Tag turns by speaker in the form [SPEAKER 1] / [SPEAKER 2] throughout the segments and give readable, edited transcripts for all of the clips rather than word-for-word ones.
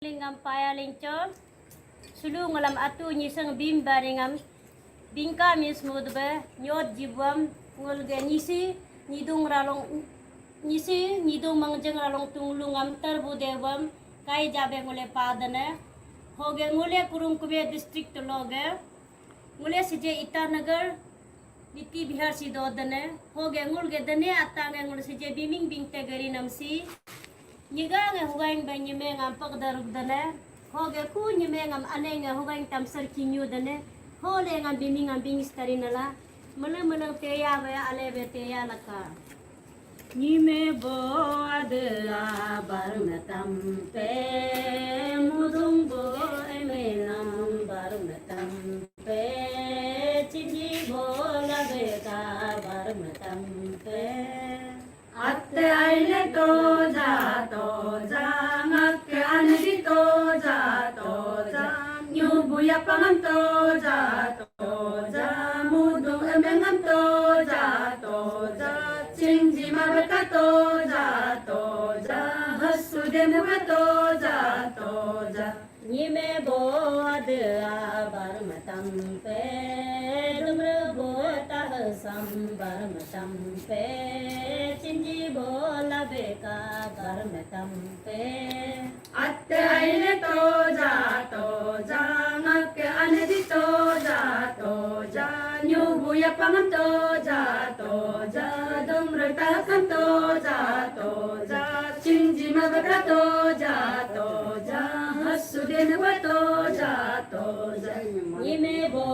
[SPEAKER 1] Lingam paya lincho sulu ngalam atu nyisang bim baringam bingka mis mudbe nyot jibwam ngulge nidung ralong nidung mangjeng ralong tunglungam tarbudewam kai jabe ngule padane hoge ngule kurungkube district loge ngule sije itanagar Niti Bihar si dodane hoge ngulge dane atanga ngule sije biming bingte gari namsi Nyiga nga hugaing ba nyime ngam pagdarug dane hoge ku nyime ngam ane nga hugaing tamsar kinyu dane hole ngam biming ngam bingis tarinala mana teya ba alebe teya laka nyime bo adla barnatam pe mudung bo emenam barnatam pe chiji bo labeka barnatam pe Atte aile to ja mak anri to ja nyubuya pangam to ja mudu emengam to ja cingji mabeka to ja hasude muga to ja nyime bo ada barmatam pe dumre bo tahsam barmatam pe Cinji bola beka garmetam pe Atte aile to ja mak anedi to ja nyubuya pangam to ja dumre takam to ja cinji mabaka to ja hasude nuwa to ja Nime bo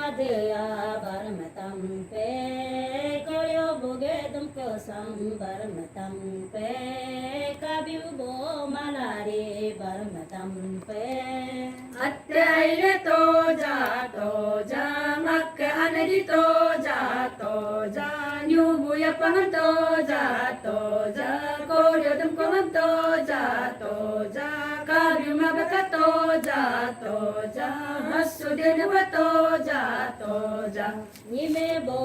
[SPEAKER 1] adya barmatam pe Koryo boge dumko barmatam pe kabiu bo malari barmatam pe atte aile to ja mak anedi to ja nyubu ya pangan to ja koryo dumko to ja kabiu mabaka to ja hasude nuwa to ja nime bo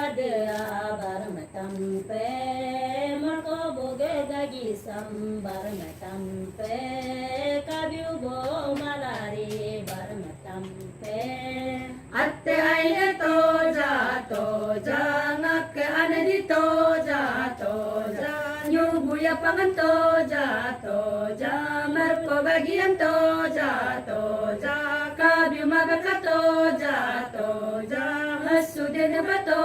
[SPEAKER 1] adya barmatam pe marko boge gagi sam barmatam pe kabiu bo malari barmatam pe atte aile to ja ngak anedi to ja nyubu ya pangan to ja marko bagian to ja kabiu mabaka to ja hasude nuwa to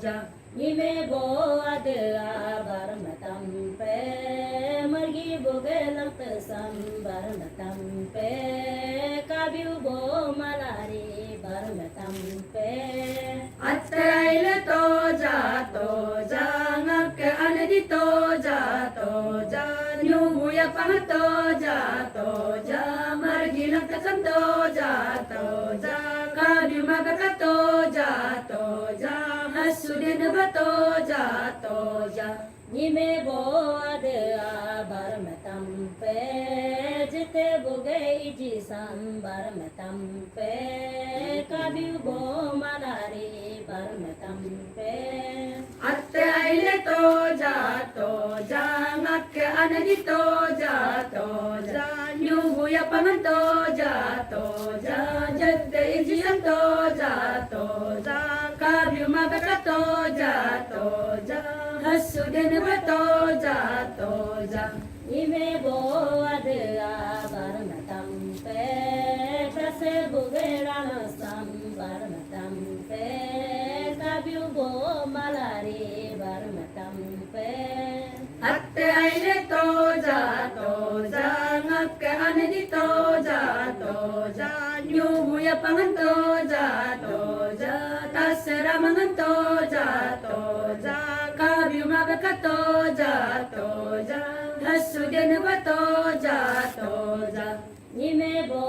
[SPEAKER 1] ja Nime bo adya barmatam pe margi boge lantasam barmatam pe kabiu bo malari barmatam pe atte aile to ja ngak anedi to ja nyubu ya pangat to ja margi lantasam to ja kabiu mabaka to ja hasude nuwa to ja nime bo adya barmatam pe jite boge iji sam barmatam pe kabiu bo malari barmatam pe atte aile to ja ngak anedi to ja nyubu ya pangan to ja jette iji sam to ja kabiu mabaka to ja hasude nuwa to ja nime bo adya barmatam pe prase boge rana sam barmatam pe kabiu bo malari barmatam pe atte aile to ja ngak anedi to ja nyubu ya pangan to ja tasra mangan to ja kabiu mabaka to ja hasude nuwa to ja nime bo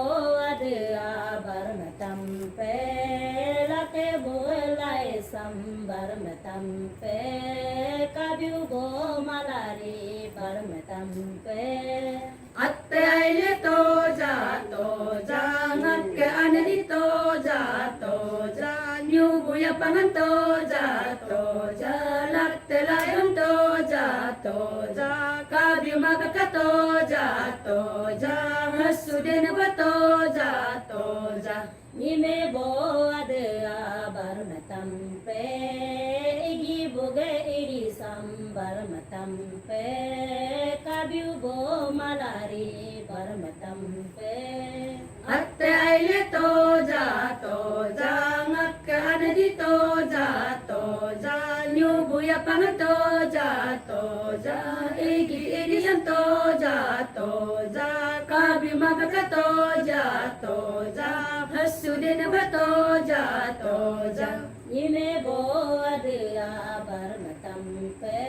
[SPEAKER 1] adya barmatam pe lake bo lai sam barmatam pe kabiu bo malari barmatam pe atte aile to ja ngak anedi to ja nyubu ya pangan to ja latte layam to ja kabiu mabaka to ja
[SPEAKER 2] to ja hasuden bato ja to ja
[SPEAKER 1] Nime bo adea barmatampe igi boge iri sambar matampe kabiu bo malari barmatampe
[SPEAKER 2] atte aile to ja ngak anadi to ja nyubu ya pang to ja igi irian to ja kabi magaka to ja hasuden bato ja
[SPEAKER 1] Nime bo adea barmatampe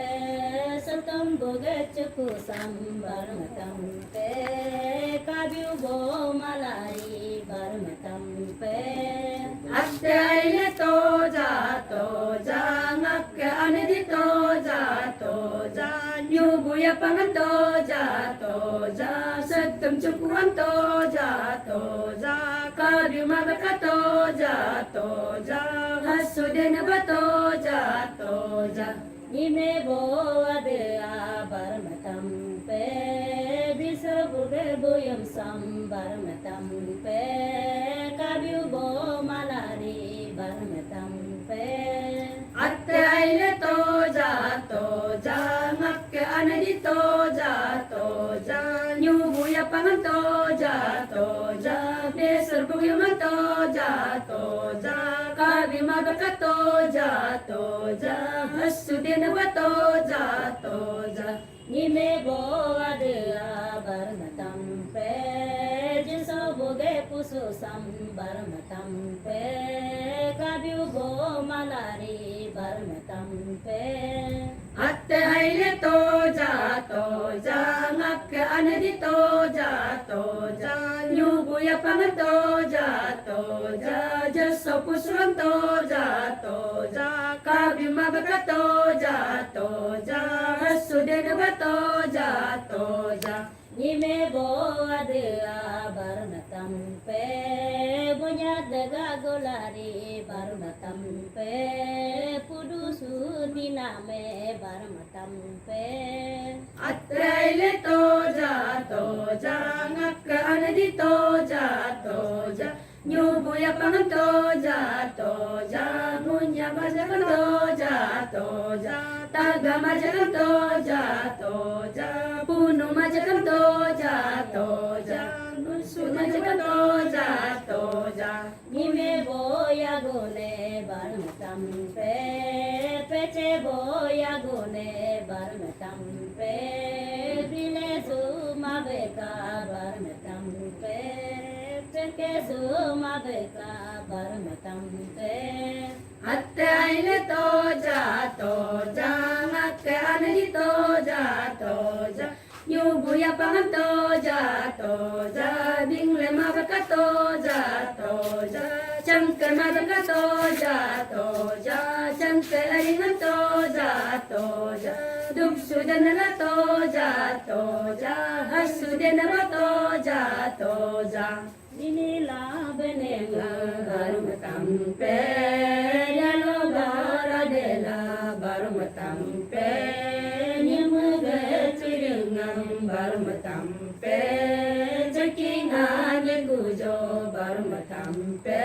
[SPEAKER 1] satam boge cuku sambar matampe kabiu bo malari barmatampe
[SPEAKER 2] atte aile to ja ngak anadi to ja nyubu ya pang to ja satam cukuan to ja kabi magaka to ja hasuden bato ja
[SPEAKER 1] Nime bo adea barmatampe bisa boge boyam sambar matampe kabiu bo malari barmatampe
[SPEAKER 2] atte aile to ja ngak anadi to ja nyubu ya pang to ja besar buyam to ja kabi magaka to ja hasuden bato ja
[SPEAKER 1] Nime bo adea barmatampe jinso boge pusu sambar matampe kabiu bo malari barmatampe
[SPEAKER 2] atte aile to ja ngak anadi to ja nyubu ya pang to ja jaso pusuan to ja kabi magaka to ja hasuden bato ja
[SPEAKER 1] Nime bo adea barmatampe bunya daga golari barmatampe pudu sudiname barmatampe
[SPEAKER 2] atte aile to ja ngak anadi to ja nyubu ya pang to ja munya majakan to ja taga majakan to ja punu majakan to ja nusu majakan to ja
[SPEAKER 1] Nime bo ya gone barmatampe peche bo ya gone barmatampe bile su mabeka barmatampe peke su mabeka barmatampe
[SPEAKER 2] atte aile to ja ngak anadi to ja nyubu ya pang to ja dingle magaka to ja changke magaka to ja changke aringan to ja duk sudan la to ja hasuden bato ja
[SPEAKER 1] Dinila benenga
[SPEAKER 2] barmatampe yalo baradela barmatampe nyamuga ciringam barmatampe jakinga gujo barmatampe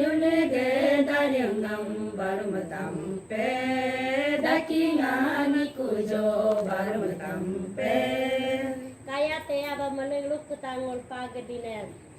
[SPEAKER 2] yulege daryangam barmatampe dakinga gujo barmatampe
[SPEAKER 1] kaya te aba meneluk ketangol pagediner